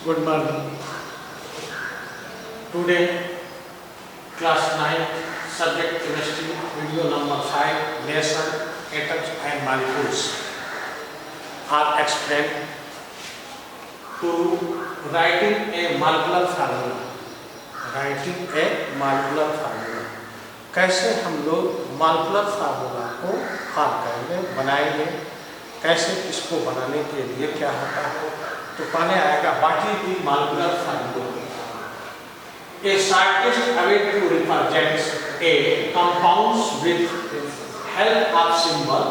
Good morning. Today, class 9, subject chemistry, video number 5, lesson atoms and molecules are explained to writing a molecular formula. Writing a molecular formula. कैसे हम लोग molecular formula को form करेंगे, बनाएंगे, कैसे इसको बनाने के लिए क्या होता है, तो पहले आएगा what is the molecular formula. A scientist able to represent a compounds with help of symbol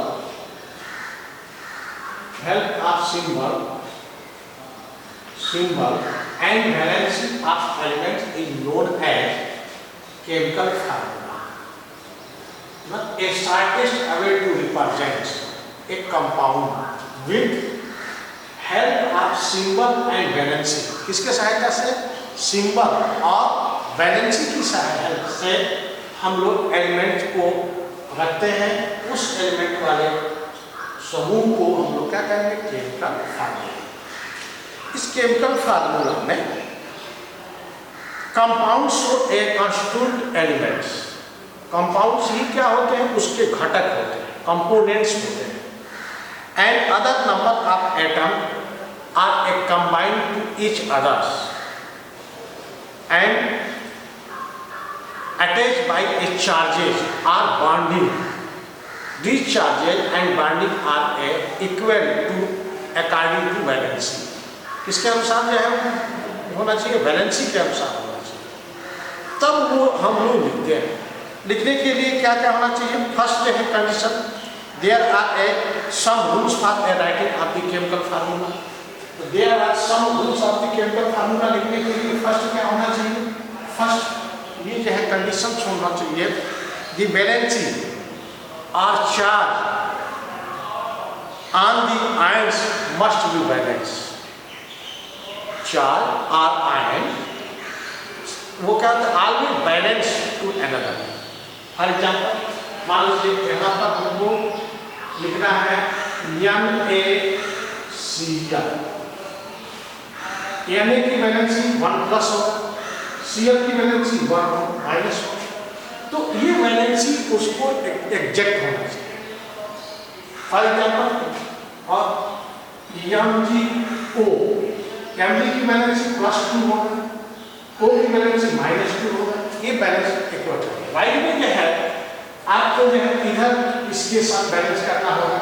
and valence of elements is known as chemical formula. Now, a scientist able to represent a compound with help of symbol and valency. किसके सहायता से? Symbol और valency की सहायता से हम लोग element को रखते हैं, उस एलिमेंट वाले समूह को हम लोग क्या कहेंगे? Chemical formula. इस केमिकल फार्मूला में compounds a constituent elements, compounds ही क्या होते हैं? उसके घटक होते हैं, कंपोनेंट्स होते हैं. And other number of atom are a combined to each others and attached by a charges are bonding. These charges and bonding are equal to according to valency. किसके अनुसार जो है होना चाहिए? वैलेंसी के अनुसार होना चाहिए. तब वो हम लोग लिखते हैं. लिखने के लिए क्या क्या होना चाहिए? फर्स्ट है condition, there are some rules for writing of the chemical formula. There are some rules of the chemical formula. लिखने के लिए फर्स्ट क्या होना चाहिए? फर्स्ट ये जो है कंडीशन होना चाहिए, the valency or charge on the ions must be balanced. Charge or ion वो क्या होता है? always balanced to another. For example, मान लीजिए यहाँ पर हमको लिखना है NaCl. Na की वैलेंसी 1 प्लस होगा, Cl की वैलेंसी 1 माइनस होगा. तो ये वैलेंसी उसको एग्जैक्ट होना चाहिए. फॉर एग्जाम्पल, और MgO, Mg की वैलेंसी +2 होगा, O की वैलेंसी -2 होगा. ये बैलेंस इक्वल है. राइट में क्या है, आपको जो है इधर इसके साथ बैलेंस करना होगा.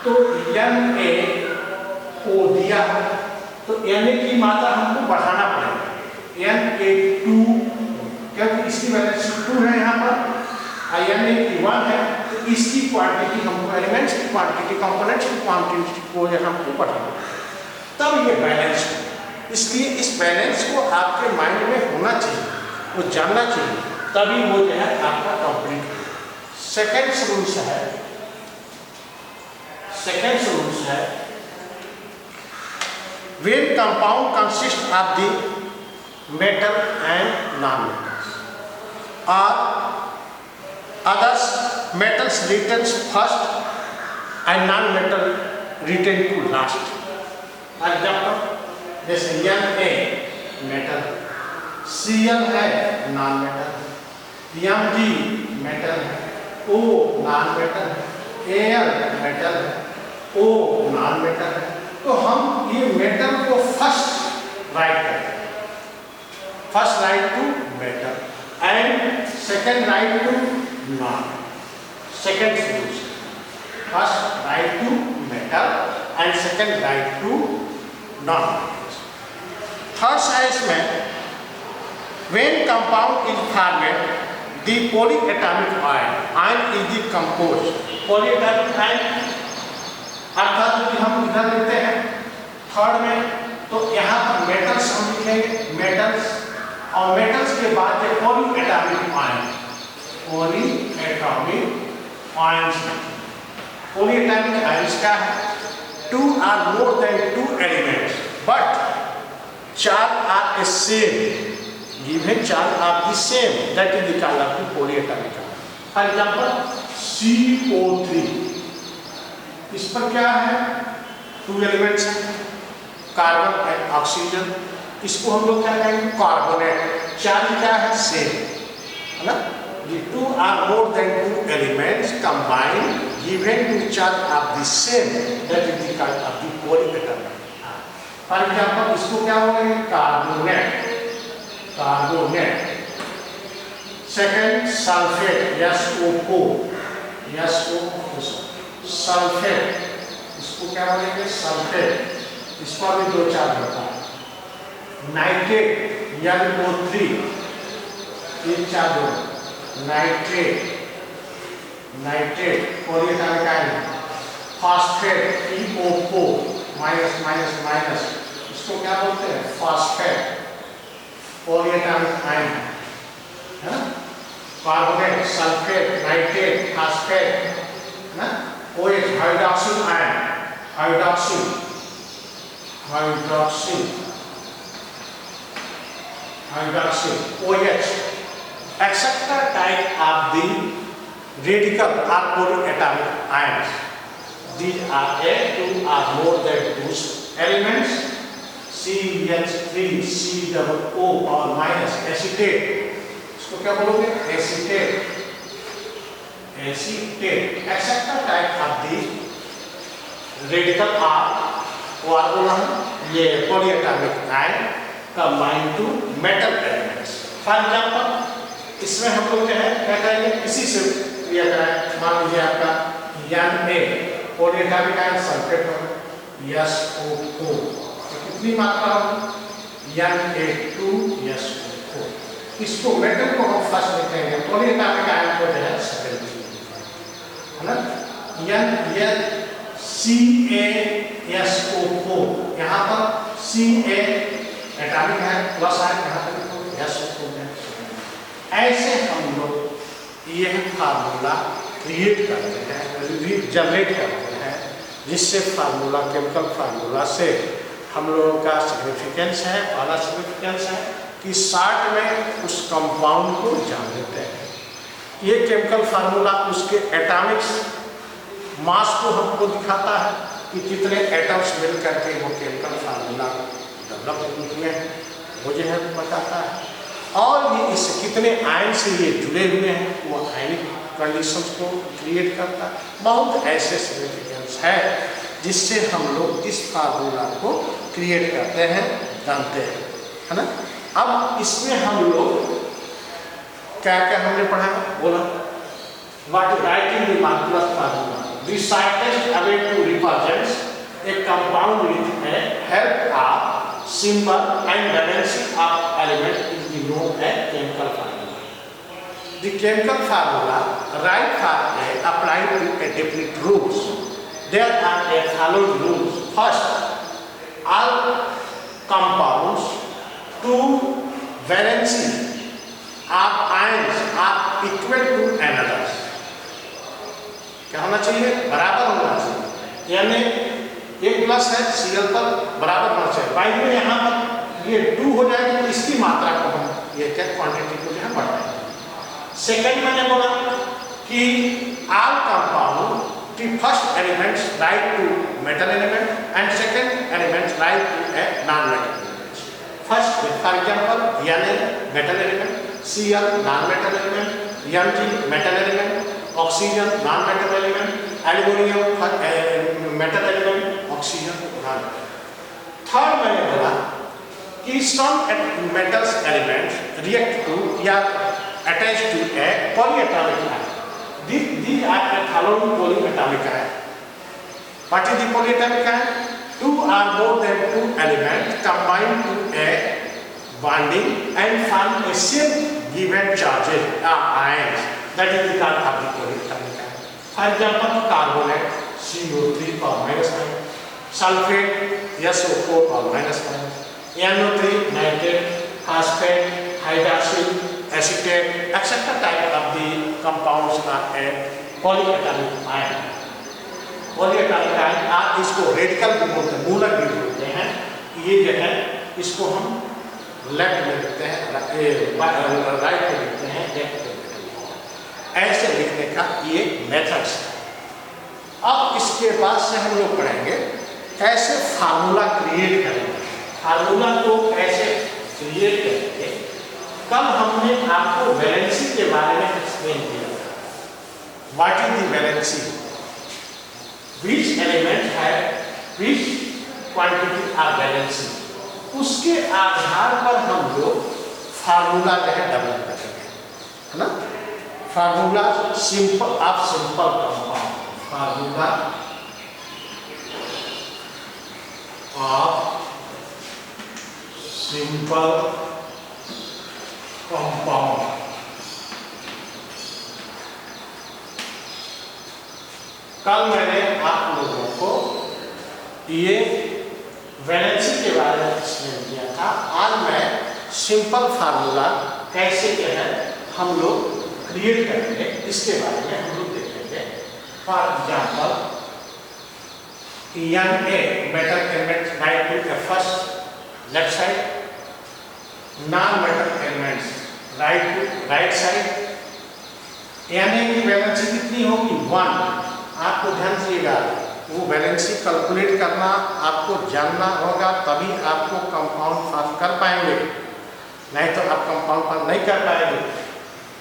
तो NaO दिया है, तो Na की मात्रा हमको बढ़ाना पड़ेगा. Na2, क्योंकि इसकी वैलेंसी 2 है यहाँ पर, Na की 1 है, तो इसकी क्वांटिटी हमको एलिमेंट्स की क्वांटिटी, कंपोनेंट्स की क्वांटिटी को हमको बढ़ाना. तब ये बैलेंस हो. इसलिए इस बैलेंस को आपके माइंड में होना चाहिए, वो जानना चाहिए, तभी वो जो है आपका कंप्लीट हो. सेकेंड सोल्यूशन है when compound consists of the metal and non-metals or others metals written first and non-metal written to last. For example, जैसे Na metal, Cl है non-metal, Mg metal है, O non-metal है, Al metal है, O non-metal है. तो हम ये metal को फर्स्ट राइट करते हैं, first write to metal and second write to non. Second solution, first write to metal and second write to non. Third size में when compound is formed the polyatomic ion is the composed. Polyatomic ion अर्थात कि हम इधर लिखते हैं third में, तो यहाँ पर मेटल्स हम लिखेंगे, मेटल्स, और मेटल्स के बाद polyatomic ion, polyatomic ions. Polyatomic ions क्या है? 2 or more than 2 elements but charge are the same, given charge are the same, that is the color of polyatomic ion. For example, CO3, इस पर क्या है? 2 elements हैं, carbon and oxygen. इसको हम लोग क्या कहेंगे, कार्बोनेट। चार्ज क्या है, सेम है ना। The two are more than two elements combined given to charge of the same, that is the kind of the polyatomic. For example, इसको क्या बोलेंगे, carbonate, carbonate. Second sulphate, SO4, sulphate, इसको क्या बोलेंगे, सल्फेट। इसका भी दो चार्ज होता है। नाइट्रेट, NO3, तीन चार्ज होता है। Nitrate, nitrate polyatomic ion. Phosphate, PO4 minus minus minus, इसको क्या बोलते हैं, फास्फेट पॉलीएटॉमिक आयन है ना। कार्बोनेट, सल्फेट, नाइट्रेट, फास्फेट है ना। OH hydroxyl ion, hydroxyl, hydroxyl, hydroxyl, OH। Etc. type of the radical or polyatomic ions. These are a two or more than two elements. CH3, COO और minus acetate. इसको क्या बोलोगे, acetate, acetate. Etc. type of the radical or बोला ये polyatomic ion combined to metal elements. For example, इसमें हम लोग जो है क्या करेंगे, इसी से क्रिया कराएं। मान लीजिए आपका Na पॉलीएटॉमिक आयन सल्फेट होगा, SO4, तो कितनी मात्रा होगी, Na2SO4। इसको मेटल को हम फर्स्ट लिखेंगे, पॉलीएटॉमिक आयन को जो है सेकंड है ना। CaSO4, यहाँ पर Ca एटॉमिक है, प्लस आयन, यहाँ पर SO4 है। ऐसे हम लोग यह फार्मूला क्रिएट करते हैं, जनरेट करते हैं, जिससे फार्मूला, केमिकल फार्मूला से हम लोगों का सिग्निफिकेंस है, पहला सिग्निफिकेंस है कि शॉर्ट में उस कंपाउंड को जान लेते हैं। ये केमिकल फार्मूला उसके एटॉमिक्स मास को हमको दिखाता है कि कितने एटम्स मिल करके वो केमिकल फार्मूला डेवलप हुए हैं, वो जो है बताता है। और ये इस कितने आयन से ये जुड़े हुए हैं, वो आयनिक कंडीशंस को क्रिएट करता है। बहुत ऐसे सिग्निफिकेंस है जिससे हम लोग इस फार्मूला को क्रिएट करते हैं, जानते हैं, है ना। अब इसमें हम लोग क्या क्या हमने पढ़ा, बोला what is writing the molecular formula, the scientist away to represents a compound with a help of symbol and valency of element is known as chemical formula. The chemical formula right for A applied to a definite rules. There are a following rules. First, all compounds to valency of ions are equal to another. क्या होना चाहिए, बराबर होना चाहिए, यानी एक plus है Cl पर बराबर होना चाहिए। बाई में यहाँ पर ये 2 हो जाएगा तो इसकी मात्रा को हम ये क्या क्वांटिटी को यहाँ बढ़ाएंगे। सेकंड मैंने बोला कि all compound the first elements write to metal element and second elements write to a non-metal element. First, for example, Na metal element, Cl non-metal element, Mg metal element, oxygen non-metal element, aluminium metal element, oxygen non। Third मैंने बोला कि some metals elements react to या attach to a polyatomic ion. These are the following polyatomic ion. What is the polyatomic ion? Two or more than two elements combine to a bonding and form a same given charges ions. That is the called of the polyatomic ion. For example, carbonate CO3 or minus ion, sulfate SO4 or minus ion, NO3 nitrate, phosphate, hydroxyl, acetate, etc. type of the compounds are a polyatomic ion. Polyatomic ion आप इसको radical भी बोलते हैं, मूलक भी बोलते हैं। ये जो है इसको हम लेफ्ट में लिखते हैं, राइट में लिखते हैं, लेफ्ट में लिखते हैं। ऐसे लिखने का ये मेथड्स है। अब इसके बाद से हम लोग पढ़ेंगे कैसे फार्मूला क्रिएट करेंगे। फार्मूला को कैसे क्रिएट करेंगे, कल हमने आपको वैलेंसी के बारे में एक्सप्लेन किया था। What is the valency, which element है, विच क्वांटिटी ऑफ वैलेंसी, उसके आधार पर हम लोग फार्मूला जो है डेवलप करेंगे, है ना। Formula simple of simple compound, formula of simple compound. कल मैंने आप लोगों को ये वैलेंसी के बारे में एक्सप्लेन किया था। आज मैं सिंपल फार्मूला कैसे जो है हम लोग क्रिएट करेंगे इसके बारे में हम लोग देखेंगे। For example Na metal elements write to the first left side, non-metal elements write to right side। Na की वैलेंसी कितनी होगी 1। आपको ध्यान दीजिएगा, वो वैलेंसी कैलकुलेट करना आपको जानना होगा, तभी आपको कंपाउंड फॉर्म कर पाएंगे, नहीं तो आप कंपाउंड फॉर्म नहीं कर पाएंगे।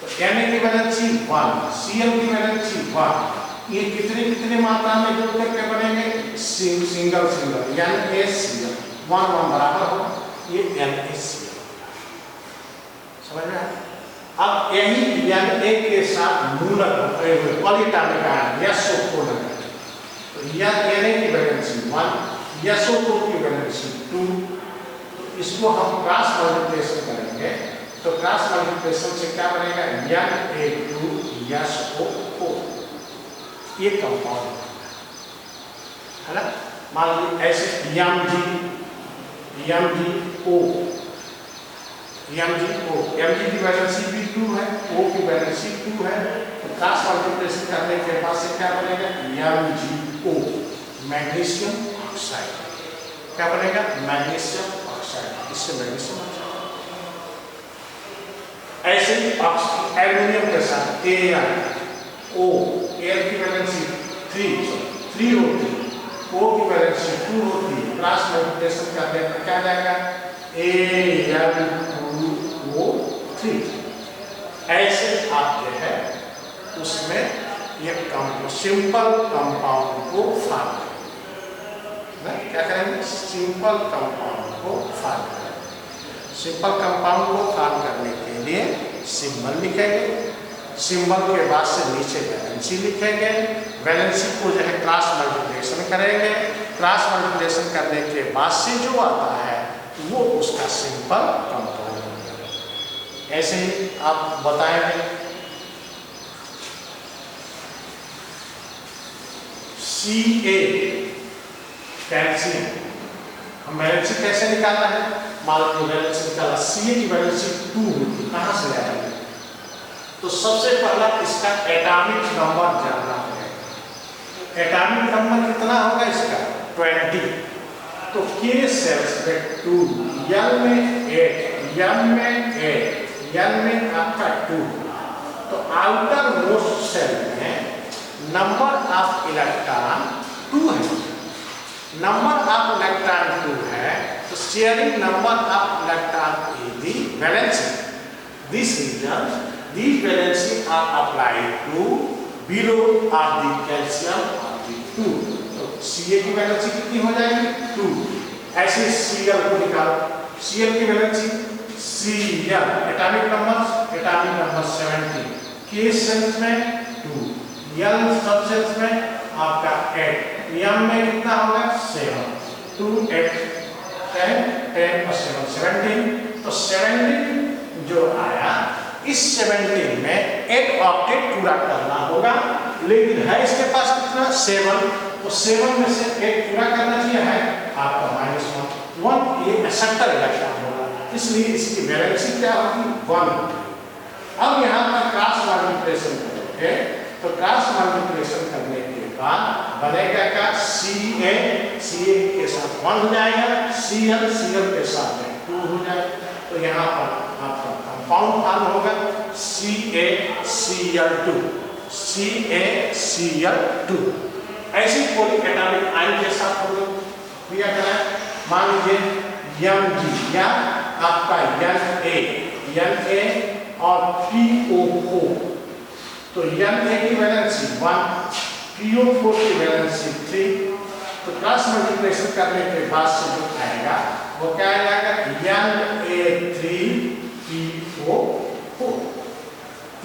तो Na की वैलेंसी 1, Cl की वैलेंसी 1। ये कितने कितने मात्रा में जोड़ करके बनेंगे, सिंगल सिंगल NaCl 1 बराबर होगा ये NaCl। समझ में आया? अब यही Na के साथ मूलक पॉलीएटॉमिक आयन SO4 लगाएंगे, तो Na की वैलेंसी 1, SO4 की वैलेंसी 2। तो इसको हम क्रॉस मल्टीप्लिकेशन करेंगे, तो क्रॉस मल्टीप्लिकेशन से क्या बनेगा Na2SO4, ये कंपाउंड है ना। मान लीजिए ऐसे MgO, Mg की वैलेंसी भी 2 है, O की वैलेंसी 2 है, तो क्रॉस मल्टीप्लिकेशन करने के बाद से क्या बनेगा MgO, मैग्नीशियम ऑक्साइड। क्या बनेगा मैग्नीशियम ऑक्साइड, इससे मैग्नीशियम ऑक्साइड। ऐसे ही एल्युमिनियम के साथ AlO, Al की वैलेंसी 3 होती है, O की वैलेंसी 2 होती है, क्रॉस मल्टीप्लिकेशन करने पर क्या जाएगा Al2O3। ऐसे आप जो है उसमें एक सिंपल कंपाउंड को फॉर्म करेंगे। क्या करेंगे, सिंपल कंपाउंड को फॉर्म करेंगे। सिंपल कंपाउंड को फॉर्म करने के लिए सिंबल लिखेंगे, सिंबल के बाद से नीचे वैलेंसी लिखेंगे, वैलेंसी को जो है क्रॉस मल्टीप्लिकेशन करेंगे, क्रॉस मल्टीप्लिकेशन करने के बाद से जो आता है वो उसका सिंपल कंपाउंड होगा। ऐसे ही आप बताएंगे Ca कैल्शियम, हम वैलेंसी कैसे निकालना है, मान लो वैलेंसी निकाला, Ca की वैलेंसी 2 होती, कहाँ से आएगी, तो सबसे पहला इसका एटॉमिक नंबर जानना है। एटॉमिक नंबर कितना होगा इसका 20, तो K सेल्स में 2, L में 8, M में 8, N में आपका 2, तो आउटर मोस्ट सेल में नंबर ऑफ इलेक्ट्रॉन 2 है, नंबर ऑफ इलेक्ट्रॉन 2 है, तो sharing number of electron is the valency. This reason these valency are applied to below of the calcium of the 2। तो Ca की valency कितनी हो जाएगी 2। ऐसे Cl को निकालो, Cl की valency Cl atomic number 17, K shells में 2, L सब सेल्स में आपका 8, M में कितना होगा 7, 2 8 10 और 7 17। तो 17 जो आया, इस 17 में 8 ऑक्टेट पूरा करना होगा, लेकिन है इसके पास कितना 7, तो 7 में से 8 पूरा करना चाहिए, है आपका -1 ये 70 इलेक्ट्रॉन होगा, इसलिए इसकी वैलेंसी क्या होगी 1। अब यहाँ पर क्रॉस मल्टीप्लिकेशन करेंगे, तो क्रॉस मल्टीप्लिकेशन करने के बाद बनेगा क्या Ca के साथ 1 हो जाएगा, Cl के साथ 2 हो जाएगा, तो यहाँ पर आपका कंपाउंड फॉर्म होगा CaCl2, CaCl2। ऐसी पॉली एटॉमिक आयन के साथ हम लोग क्रिया करें, मान लीजिए एम जी या आपका एन ए और PO4, तो एन ए की वैलेंसी 1, PO4 की वैलेंसी 3, तो क्रॉस मल्टीप्लिकेशन करने के बाद से जो आएगा वो क्या आएगा, Na3PO4।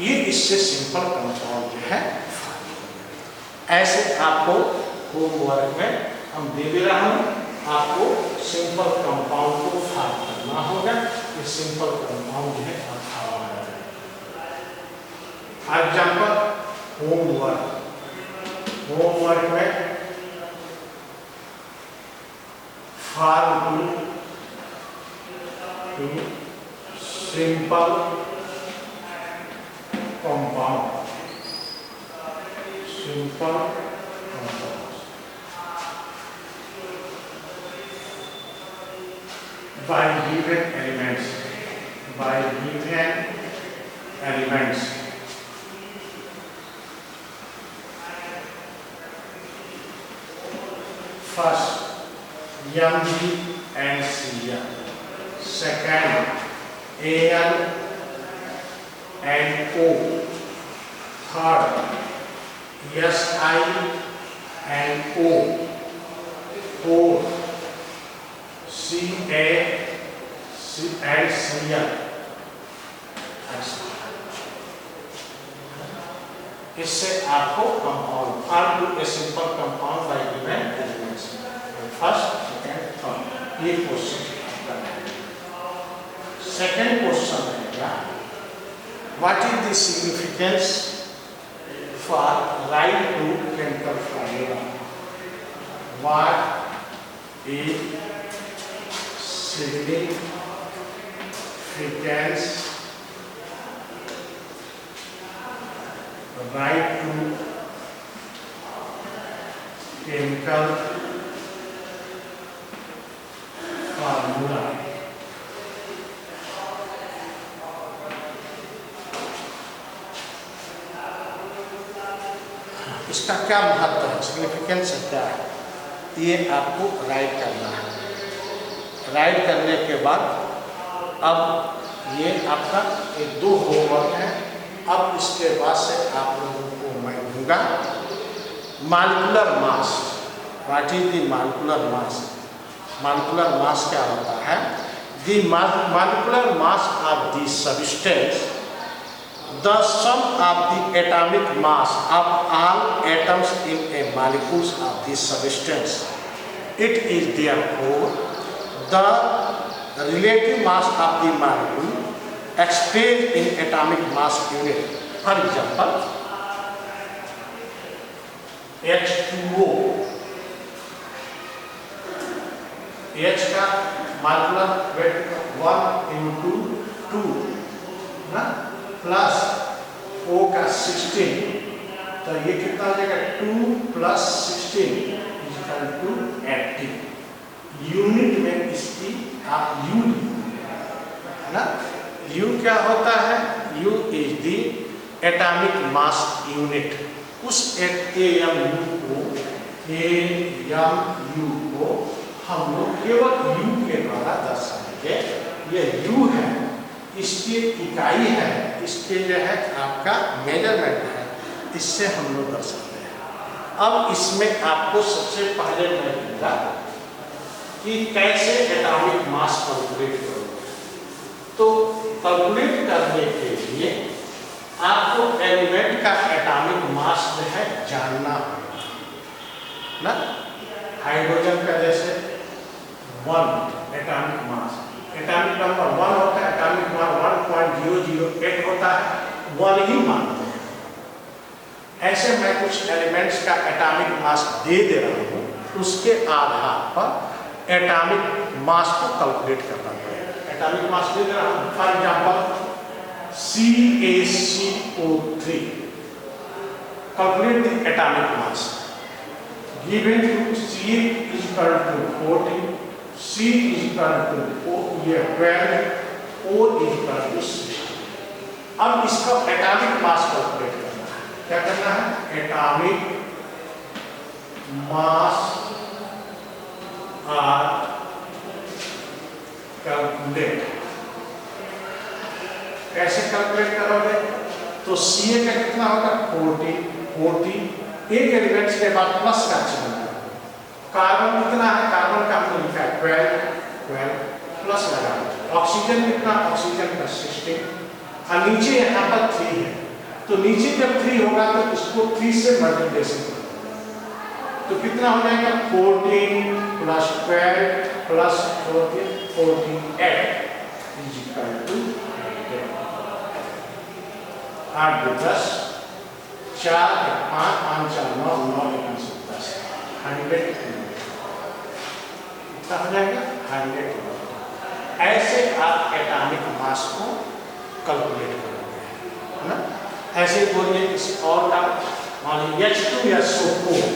ये इससे सिंपल कंपाउंड जो है। ऐसे आपको होमवर्क में हम दे दे रहा हूं, आपको सिंपल कंपाउंड को फॉर्म करना होगा। ये सिंपल कंपाउंड है एग्जाम्पल होमवर्क में form to simple compound by given elements first Mg and Cl, second Al and O, third Si and O, fourth Ca and Cl। इससे आपको compound form to a simple compound by given elements, first second third, ये question. Second question रहेगा, what is the significance for right to chemical formula, what is significance right to chemical formula। इसका क्या महत्व है, significance क्या है, ये आपको राइट करना है। राइट करने के बाद अब ये आपका एक 2 होमवर्क है। अब इसके बाद से आप लोगों को मैं दूंगा molecular mass. What is the molecular mass? Molecular mass क्या होता है? The molecular mass of the substance, the sum of the atomic mass of all atoms in a molecules of the substance. It is therefore the relative mass of the molecule expressed in atomic mass unit। For example, H2O, H का molecular weight 1 into 2 ना, plus O का 16, तो ये कितना हो जाएगा, 2 + 16 = 80। Unit में इसकी आप U है ना, U क्या होता है, U is the atomic mass unit. उस AMU को हम लोग केवल U के द्वारा दर्शाएंगे। ये U है, इसकी इकाई है, इसके जो है आपका मेजरमेंट है, इससे हम लोग दर्शाते हैं। अब इसमें आपको सबसे पहले मैं दूंगा कि कैसे एटॉमिक मास कैलकुलेट करोगे। तो कैलकुलेट करने के लिए आपको एलिमेंट का एटॉमिक मास जो है जानना होगा ना। हाइड्रोजन का जैसे 1 एटॉमिक मास, एटॉमिक नंबर 1 होता है, एटॉमिक मास 1.008 होता है, 1 ही मानते हैं। ऐसे मैं कुछ एलिमेंट्स का एटॉमिक मास दे रहा हूँ, उसके आधार पर एटॉमिक मास को कैलकुलेट करना पड़ेगा। एटॉमिक मास दे रहा हूं, for example CaCO3, calculate the atomic mass given to C is equal to 14, C is equal to 12, O is equal to 16। अब इसका एटॉमिक मास कैलकुलेट करना है। क्या करना है, एटॉमिक मास are कैलकुलेट। कैसे कैलकुलेट करोगे? तो CA का कितना होगा? 40 एक एलिमेंट्स के बाद प्लस का चिन्ह लगाओ। कार्बन कितना है? कार्बन का हमने लिखा है 12 प्लस लगाओ। ऑक्सीजन कितना? ऑक्सीजन का 16 और नीचे यहाँ पर 3 है, तो नीचे जब 3 होगा तो इसको 3 से मल्टीप्लिकेशन करो तो कितना हो जाएगा? 14 plus 12 plus 14 48 is equal to 8 2 10 4 5 5 4 9 9 1 10 100 कितना हो जाएगा? 100। ऐसे आप एटॉमिक मास को कैलकुलेट करोगे, है ना? ऐसे ही बोलिए किसी और का, मान लीजिए H2SO4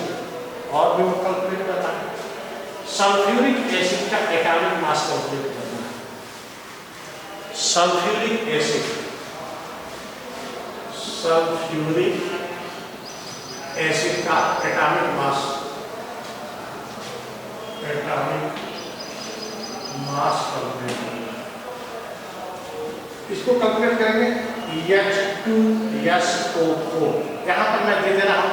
और भी कैलकुलेट करना है। सल्फ्यूरिक एसिड का एटॉमिक मास कैलकुलेट करना है। सल्फ्यूरिक एसिड का एटॉमिक मास कैलकुलेट करना है। इसको कैलकुलेट करेंगे H2SO4। यहाँ पर मैं दे दे रहा हूँ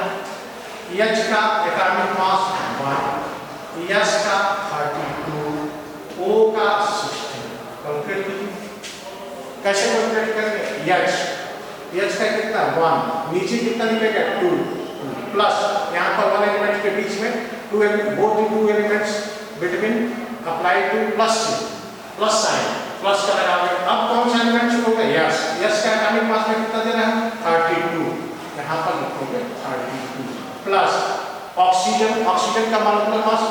H का एटॉमिक मास 1, S का 32, O का 16। कैलकुलेट कीजिए। कैसे कैलकुलेट करेंगे? H का कितना? 1, नीचे कितना निकलेगा? 2 प्लस यहाँ पर 1 एलिमेंट के बीच में 2 elements between apply two plus sign plus का लगाओगे। अब कौन सा एलिमेंट शुरू होगा? यस का एटॉमिक मास में कितना दे रहा है? 32। यहाँ पर लिखोगे 32 प्लस ऑक्सीजन का मॉलिक्यूलर मास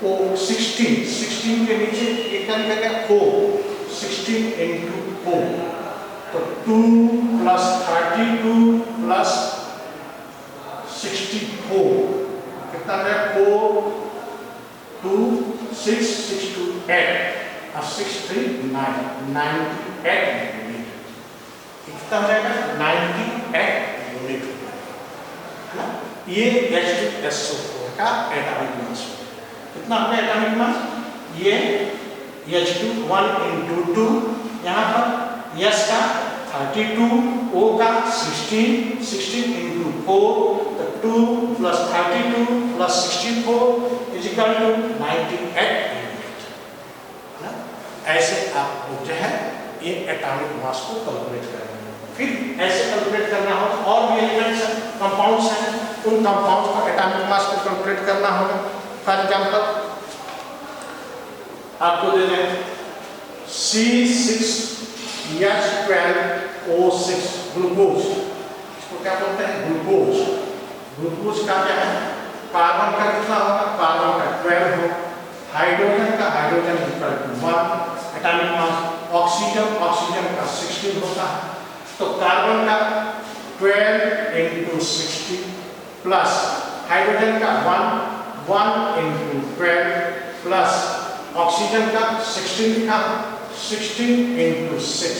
O 16 के नीचे कितना निकलेगा? 4 16 into 4 तो 2 प्लस 32 प्लस 64 कितना है? 4 2 6 6 2 8 और 6 3 9 98 यूनिट। कितना हो जाएगा? 98 यूनिट है ना? ये H2SO4 का एटॉमिक मास। कितना है एटॉमिक मास? ये H2 1 into 2, यहाँ पर S का 32, O का 16 into 4 तो 2 plus 32 plus 64 is equal to 98 unit. ऐसे आप जो है ये एटॉमिक मास को कैलकुलेट करेंगे। फिर ऐसे कैलकुलेट करना हो तो और भी एलिमेंट्स हैं, कंपाउंड्स हैं, उन कंपाउंड्स का एटॉमिक मास को कैलकुलेट करना होगा। फॉर एग्जांपल आपको दे दें C6H12O6 ग्लूकोज। इसको क्या बोलते हैं? ग्लूकोज का क्या है? कार्बन का कितना होगा? कार्बन का 12 हो। हाइड्रोजन का 1 एटॉमिक मास। ऑक्सीजन का 16 होता है। तो कार्बन का 12 into 16 प्लस हाइड्रोजन का 1 into 12 प्लस ऑक्सीजन का 16 लिखा 16 into 6।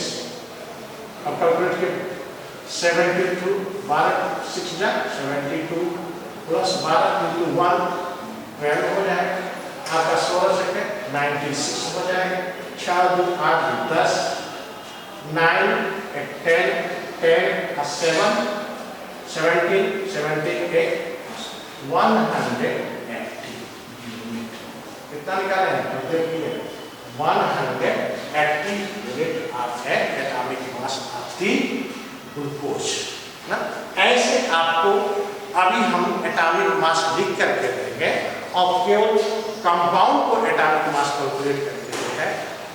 अब कैलकुलेट करें 72 12 6 जा 72 प्लस 12 into 1 12 हो जाएगा। आपका 16 से 96 हो जाएगा। 4 2 8 10 9 10 10 7 17 17 180 यूनिट। कितना निकाले हैं? तो देखिए 180 यूनिट आप है atomic mass of the glucose ना। ऐसे आपको अभी हम एटॉमिक मास लिख करके देंगे और केवल कंपाउंड को एटॉमिक मास कैलकुलेट करके जो है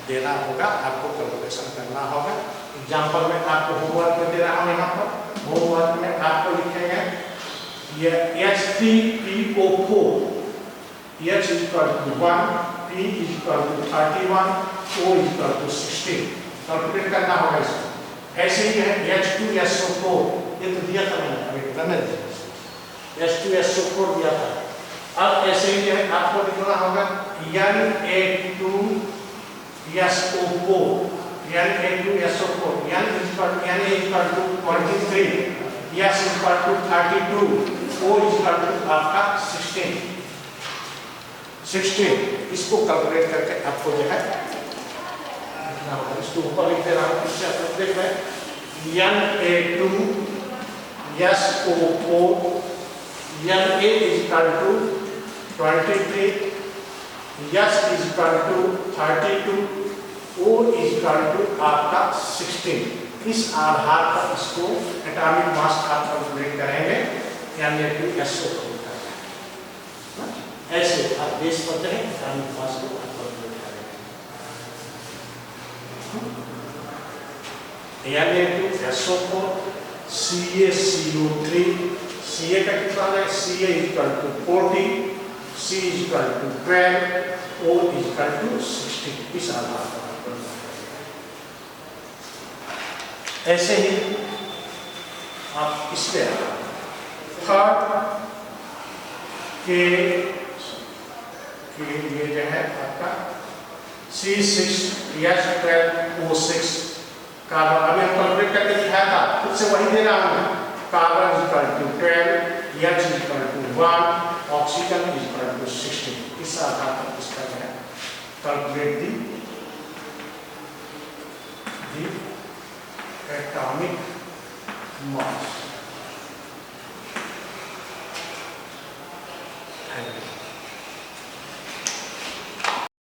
देना होगा, आपको कैलकुलेशन करना होगा। एग्जांपल में आपको होमवर्क में दे रहा हूं। यहाँ पर होमवर्क में आपको लिखेंगे ये H3PO4 H is equal to 1, P is equal to 31, O is equal to 16। Calculate करना होगा इसको। ऐसे ही है H2SO4, ये तो दिया था मैंने अभी करने दिया। H2SO4 दिया था। अब ऐसे ही है आपको लिखना होगा Na2SO4 Na2SO4 N is equal to 23, S is equal to 32, O is equal to आपका 16। इसको कैलकुलेट करके आपको जो है लिखना होगा। इसको ऊपर लिख दे रहा हूँ, इससे आप लोग देख रहे हैं Na2SO4, Na is equal to 23, S is equal to 32, O is equal to आपका 16। इस आधार पर इसको एटॉमिक मास आप कैलकुलेट करेंगे, Na2SO4 ऐसे आप बेस पर जाएं, एटॉमिक मास को कैलकुलेट करेंगे। Na2SO4, CaCO3, Ca का कितना है? Ca is equal to 40, C is equal to 12, O is equal to 16। इस आधार पर ऐसे ही आप इसके थर्ड के लिए जो है आपका C6H12O6 कार्बन, अभी हम कैलकुलेट करके दिखाया था, खुद से वही दे रहा हूं मैं। Carbon is equal to 12, H is equal to 1, oxygen is equal to 16। इस आधार पर इसका जो है कैलकुलेट दी एटॉमिक मास।